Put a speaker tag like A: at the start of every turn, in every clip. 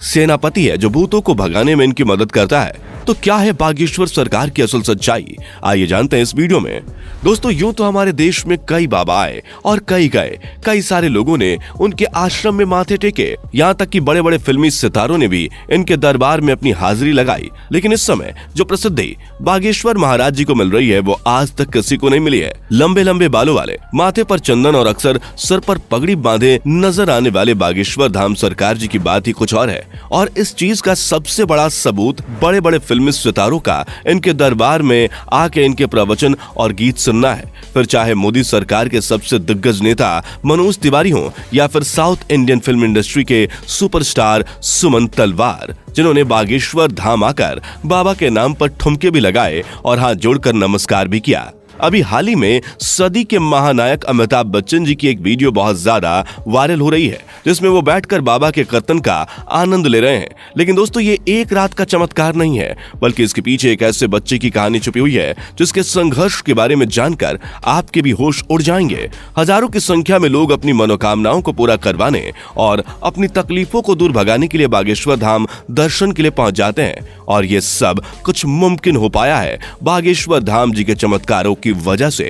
A: सेनापति है जो भूतों को भगाने में इनकी मदद करता है। तो क्या है बागेश्वर सरकार की असल सच्चाई, आइए जानते हैं इस वीडियो में। दोस्तों, यूं तो हमारे देश में कई बाबा आए और कई गए, कई सारे लोगों ने उनके आश्रम में माथे टेके, यहाँ तक कि बड़े बड़े फिल्मी सितारों ने भी इनके दरबार में अपनी हाजिरी लगाई। लेकिन इस समय जो प्रसिद्धि बागेश्वर महाराज जी को मिल रही है वो आज तक किसी को नहीं मिली है। लंबे लंबे बालों वाले, माथे पर चंदन और अक्सर सर पर पगड़ी बांधे नजर आने वाले बागेश्वर धाम सरकार जी की बात ही कुछ और है। और इस चीज का सबसे बड़ा सबूत बड़े बड़े फिल्मी सितारों का इनके दरबार में आके इनके प्रवचन और गीत सुनना है। फिर चाहे मोदी सरकार के सबसे दिग्गज नेता मनोज तिवारी हो या फिर साउथ इंडियन फिल्म इंडस्ट्री के सुपरस्टार सुमन तलवार, जिन्होंने बागेश्वर धाम आकर बाबा के नाम पर ठुमके भी लगाए और हाथ जोड़कर नमस्कार भी किया। अभी हाल ही में सदी के महानायक अमिताभ बच्चन जी की एक वीडियो बहुत ज्यादा वायरल हो रही है, जिसमें वो बैठकर बाबा के कीर्तन का आनंद ले रहे हैं। लेकिन दोस्तों, ये एक रात का चमत्कार नहीं है, बल्कि इसके पीछे एक ऐसे बच्चे की कहानी छुपी हुई है जिसके संघर्ष के बारे में जानकर आपके भी होश उड़ जाएंगे। हजारों की संख्या में लोग अपनी मनोकामनाओं को पूरा करवाने और अपनी तकलीफों को दूर भगाने के लिए बागेश्वर धाम दर्शन के लिए पहुंच जाते हैं, और ये सब कुछ मुमकिन हो पाया है बागेश्वर धाम जी के चमत्कारों की वजह से।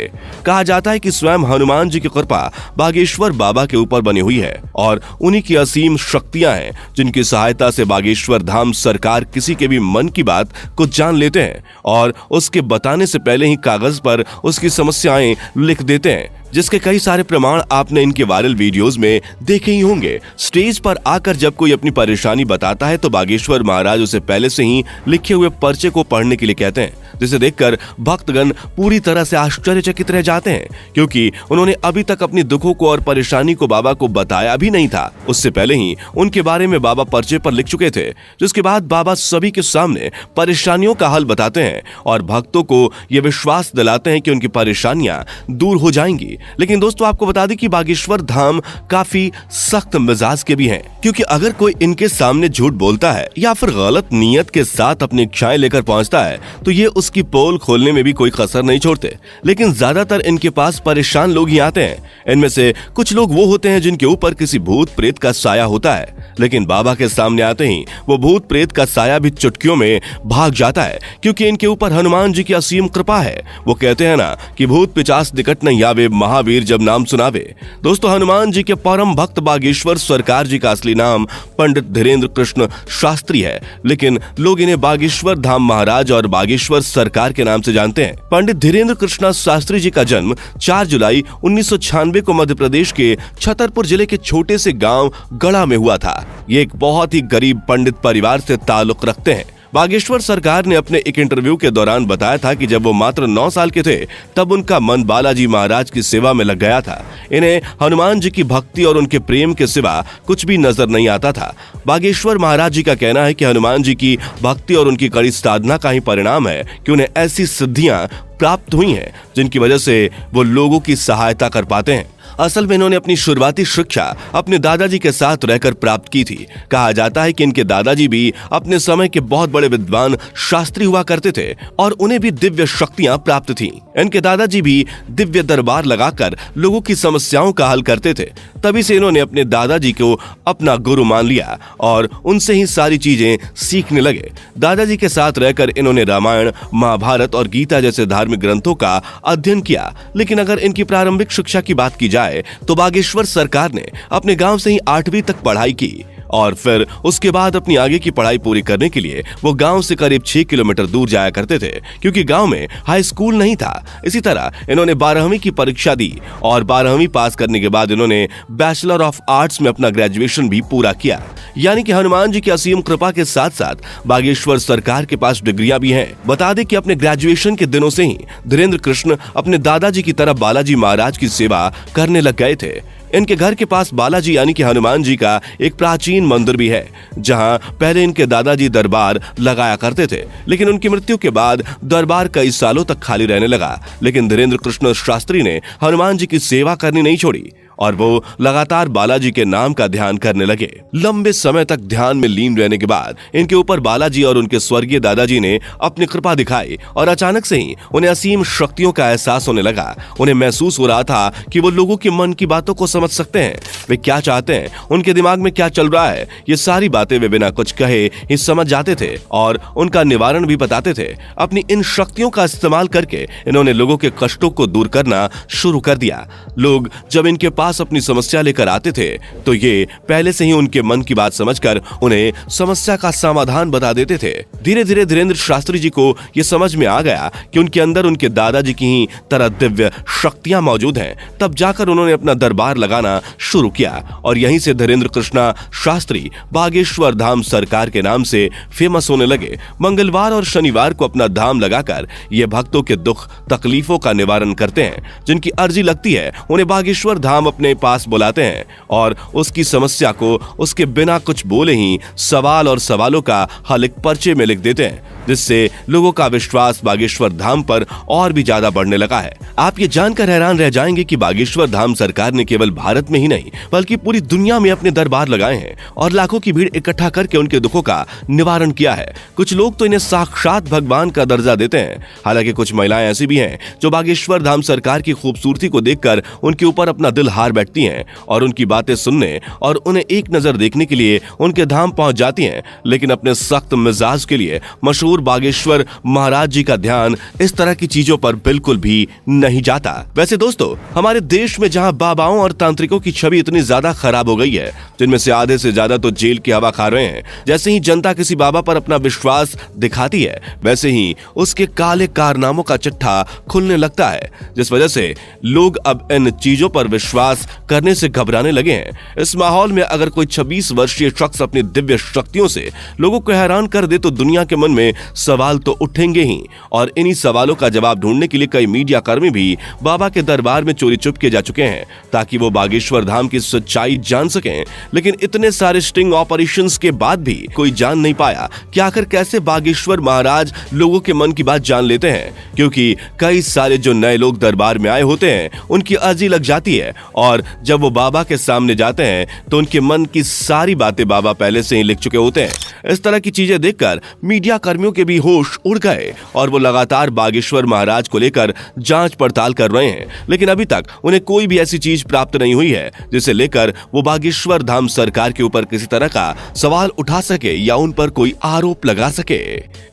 A: कहा जाता है कि स्वयं हनुमान जी की कृपा बागेश्वर बाबा के ऊपर बनी हुई है और उन्हीं की असीम शक्तियां हैं जिनकी सहायता से बागेश्वर धाम सरकार किसी के भी मन की बात को जान लेते हैं और उसके बताने से पहले ही कागज पर उसकी समस्याएं लिख देते हैं, जिसके कई सारे प्रमाण आपने इनके वायरल वीडियोस में देखे ही होंगे। स्टेज पर आकर जब कोई अपनी परेशानी बताता है तो बागेश्वर महाराज उसे पहले से ही लिखे हुए पर्चे को पढ़ने के लिए कहते हैं, जिसे देखकर भक्तगण पूरी तरह से आश्चर्यचकित रह जाते हैं, क्योंकि उन्होंने अभी तक अपनी दुखों को और परेशानी को बाबा को बताया भी नहीं था। उससे पहले ही उनके बारे में बाबा पर्चे पर लिख चुके थे, जिसके बाद बाबा सभी के सामने परेशानियों का हल बताते हैं और भक्तों को ये विश्वास दिलाते हैं कि उनकी परेशानियां दूर हो जाएंगी। लेकिन दोस्तों, आपको बता दें कि बागेश्वर धाम काफी सख्त मिजाज के भी हैं, क्योंकि अगर कोई इनके सामने झूठ बोलता है या फिर गलत नीयत के साथ अपनी इच्छाएं लेकर पहुंचता है तो ये उसकी पोल खोलने में भी कोई कसर नहीं छोड़ते। लेकिन ज्यादातर इनके पास परेशान लोग ही आते हैं। इनमें से कुछ लोग वो होते हैं जिनके ऊपर किसी भूत प्रेत का साया होता है, लेकिन बाबा के सामने आते ही वो भूत प्रेत का साया भी चुटकियों में भाग जाता है, क्योंकि इनके ऊपर हनुमान जी की असीम कृपा है। वो कहते हैं ना कि भूत पिचास निकट नहीं आवे, महावीर जब नाम सुनावे। दोस्तों, हनुमान जी के परम भक्त बागेश्वर सरकार जी का असली नाम पंडित धीरेन्द्र कृष्ण शास्त्री है, लेकिन लोग इन्हें बागेश्वर धाम महाराज और बागेश्वर सरकार के नाम से जानते हैं। पंडित धीरेन्द्र कृष्ण शास्त्री जी का जन्म 4 जुलाई 1996 को मध्य प्रदेश के छतरपुर जिले के छोटे से गांव गढ़ा में हुआ था। ये एक बहुत ही गरीब पंडित परिवार से ताल्लुक रखते हैं। बागेश्वर सरकार ने अपने एक इंटरव्यू के दौरान बताया था कि जब वो मात्र 9 साल के थे तब उनका मन बालाजी महाराज की सेवा में लग गया था। इन्हें हनुमान जी की भक्ति और उनके प्रेम के सिवा कुछ भी नजर नहीं आता था। बागेश्वर महाराज जी का कहना है कि हनुमान जी की भक्ति और उनकी कड़ी साधना का ही परिणाम है कि उन्हें ऐसी सिद्धियां प्राप्त हुई हैं जिनकी वजह से वो लोगों की सहायता कर पाते हैं। असल में इन्होंने अपनी शुरुआती शिक्षा अपने दादाजी के साथ रहकर प्राप्त की थी। कहा जाता है कि इनके दादाजी भी अपने समय के बहुत बड़े विद्वान शास्त्री हुआ करते थे और उन्हें भी दिव्य शक्तियां प्राप्त थीं। इनके दादाजी भी दिव्य दरबार लगाकर लोगों की समस्याओं का हल करते थे। तभी से इन्होंने अपने दादाजी को अपना गुरु मान लिया और उनसे ही सारी चीजें सीखने लगे। दादाजी के साथ रहकर इन्होंने रामायण, महाभारत और गीता जैसे धार्मिक ग्रंथों का अध्ययन किया। लेकिन अगर इनकी प्रारंभिक शिक्षा की बात की जाए तो बागेश्वर सरकार ने अपने गांव से ही 8वीं तक पढ़ाई की और फिर उसके बाद अपनी आगे की पढ़ाई पूरी करने के लिए वो गांव से करीब 6 किलोमीटर दूर जाया करते थे, क्योंकि गांव में हाई स्कूल नहीं था। इसी तरह इन्होंने 12वीं की परीक्षा दी और 12वीं पास करने के बाद इन्होंने बैचलर ऑफ आर्ट्स में अपना ग्रेजुएशन भी पूरा किया। यानी कि हनुमान जी की असीम कृपा के साथ साथ बागेश्वर सरकार के पास डिग्रियां भी हैं। बता दें कि अपने ग्रेजुएशन के दिनों से ही धीरेन्द्र कृष्ण अपने दादाजी की तरह बालाजी महाराज की सेवा करने लग गए थे। इनके घर के पास बालाजी यानी कि हनुमान जी का एक प्राचीन मंदिर भी है, जहां पहले इनके दादाजी दरबार लगाया करते थे। लेकिन उनकी मृत्यु के बाद दरबार कई सालों तक खाली रहने लगा। लेकिन धीरेन्द्र कृष्ण शास्त्री ने हनुमान जी की सेवा करनी नहीं छोड़ी और वो लगातार बालाजी के नाम का ध्यान करने लगे। लंबे समय तक ध्यान में लीन रहने के बाद इनके ऊपर बालाजी और उनके स्वर्गीय दादाजी ने अपनी कृपा दिखाई और अचानक से ही उन्हें असीम शक्तियों का एहसास होने लगा। उन्हें महसूस हो रहा था कि वो लोगों के मन की बातों को समझ सकते हैं, वे क्या चाहते हैं, उनके दिमाग में क्या चल रहा है, ये सारी बातें वे बिना कुछ कहे ही समझ जाते थे और उनका निवारण भी बताते थे। अपनी इन शक्तियों का इस्तेमाल करके इन्होंने लोगों के कष्टों को दूर करना शुरू कर दिया। लोग जब इनके पास अपनी समस्या लेकर आते थे तो ये पहले से ही उनके मन की बात समझकर उन्हें समस्या का समाधान बता देते थे। धीरे धीरे धीरेन्द्र शास्त्री जी को ये समझ में आ गया कि उनके अंदर उनके दादाजी की ही तरह दिव्य शक्तियां मौजूद हैं। तब जाकर उन्होंने अपना दरबार लगाना शुरू किया और यहीं से धीरेन्द्र कृष्णा शास्त्री बागेश्वर धाम सरकार के नाम से फेमस होने लगे। मंगलवार और शनिवार को अपना धाम लगाकर ये भक्तों के दुख तकलीफों का निवारण करते हैं। जिनकी अर्जी लगती है उन्हें बागेश्वर धाम अपने पास बुलाते हैं और उसकी समस्या को उसके बिना कुछ बोले ही सवाल और सवालों का हल एक पर्चे में लिख देते हैं, जिससे लोगों का विश्वास बागेश्वर धाम पर और भी ज्यादा बढ़ने लगा है। आप ये जानकर हैरान रह जाएंगे कि बागेश्वर धाम सरकार ने केवल भारत में ही नहीं बल्कि पूरी दुनिया में अपने दरबार लगाए हैं और लाखों की भीड़ इकट्ठा करके उनके दुखों का निवारण किया है। कुछ लोग तो इन्हें साक्षात भगवान का दर्जा देते हैं। हालांकि कुछ महिलाएं ऐसी भी हैं जो बागेश्वर धाम सरकार की खूबसूरती को देखकर उनके ऊपर अपना दिल हार बैठती हैं और उनकी बातें सुनने और उन्हें एक नजर देखने के लिए उनके धाम पहुंच जाती हैं। लेकिन अपने सख्त मिजाज के लिए मशहूर बागेश्वर महाराज जी का ध्यान इस तरह की चीजों पर बिल्कुल भी नहीं जाता। वैसे दोस्तों, हमारे देश में जहां बाबाओं और तांत्रिकों की छवि इतनी ज्यादा खराब हो गई है, जिनमें से आधे से ज्यादा तो जेल की हवा खा रहे हैं, जैसे ही जनता किसी बाबा पर अपना विश्वास दिखाती है वैसे ही उसके काले कारनामों का चिट्ठा खुलने लगता है, जिस वजह से लोग अब इन चीजों पर विश्वास करने से घबराने लगे हैं। इस माहौल में अगर कोई 26 वर्षीय शख्स अपनी दिव्य शक्तियों से लोगों को हैरान कर दे तो दुनिया के मन में सवाल तो उठेंगे ही और इन्हीं सवालों का जवाब ढूंढने के लिए कई मीडिया कर्मी भी बाबा के दरबार में चोरी चुपके जा चुके हैं ताकि वो बागेश्वर धाम की सच्चाई जान सकें। लेकिन इतने सारे स्टिंग ऑपरेशंस के बाद भी कोई जान नहीं पाया कि आखिर कैसे बागेश्वर महाराज लोगों के मन की बात जान लेते हैं, क्योंकि कई सारे जो नए लोग दरबार में आए होते हैं उनकी अर्जी लग जाती है और जब वो बाबा के सामने जाते हैं तो उनके मन की सारी बातें बाबा पहले से ही लिख चुके होते हैं। इस तरह की चीजें देखकर मीडिया कर्मियों के भी होश उड़ गए और वो लगातार बागेश्वर महाराज को लेकर जांच पड़ताल कर रहे हैं। लेकिन अभी तक उन्हें कोई भी ऐसी चीज प्राप्त नहीं हुई है जिसे लेकर वो बागेश्वर धाम सरकार के ऊपर किसी तरह का सवाल उठा सके या उन पर कोई आरोप लगा सके।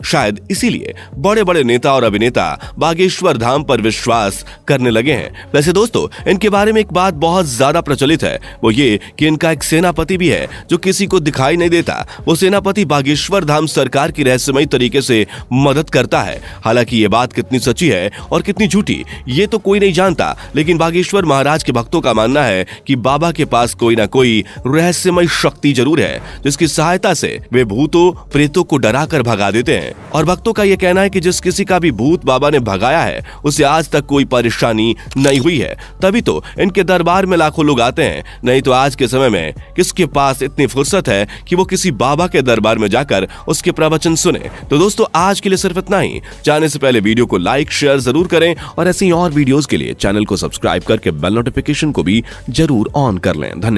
A: शायद इसीलिए बड़े बड़े नेता और अभिनेता बागेश्वर धाम पर विश्वास करने लगे हैं। वैसे दोस्तों, इनके बारे में एक बात बहुत ज्यादा प्रचलित है, वो ये कि इनका एक सेनापति भी है जो किसी को दिखाई नहीं देता। वो सेनापति बागेश्वर धाम सरकार की रहस्यमयी तरीके से मदद करता है। हालांकि ये बात कितनी सच्ची है और कितनी झूठी ये तो कोई नहीं जानता, लेकिन बागेश्वर महाराज के भक्तों का मानना है कि बाबा के पास कोई ना कोई रहस्यमय शक्ति जरूर है जिसकी सहायता से वे भूतों प्रेतों को डरा कर भगा देते हैं। और भक्तों का यह कहना है कि जिस किसी का भी भूत बाबा ने भगाया है उसे आज तक कोई परेशानी नहीं हुई है। तभी तो इनके दरबार में लाखों लोग आते हैं, नहीं तो आज के समय में किसके पास इतनी फुर्सत है कि वो किसी बाबा के दरबार में जाकर उसके प्रवचन सुने। तो दोस्तों, आज के लिए सिर्फ इतना ही। जाने से पहले वीडियो को लाइक शेयर जरूर करें और ऐसे ही और वीडियोस के लिए चैनल को सब्सक्राइब करके बेल नोटिफिकेशन को भी जरूर ऑन कर लें। धन्यवाद।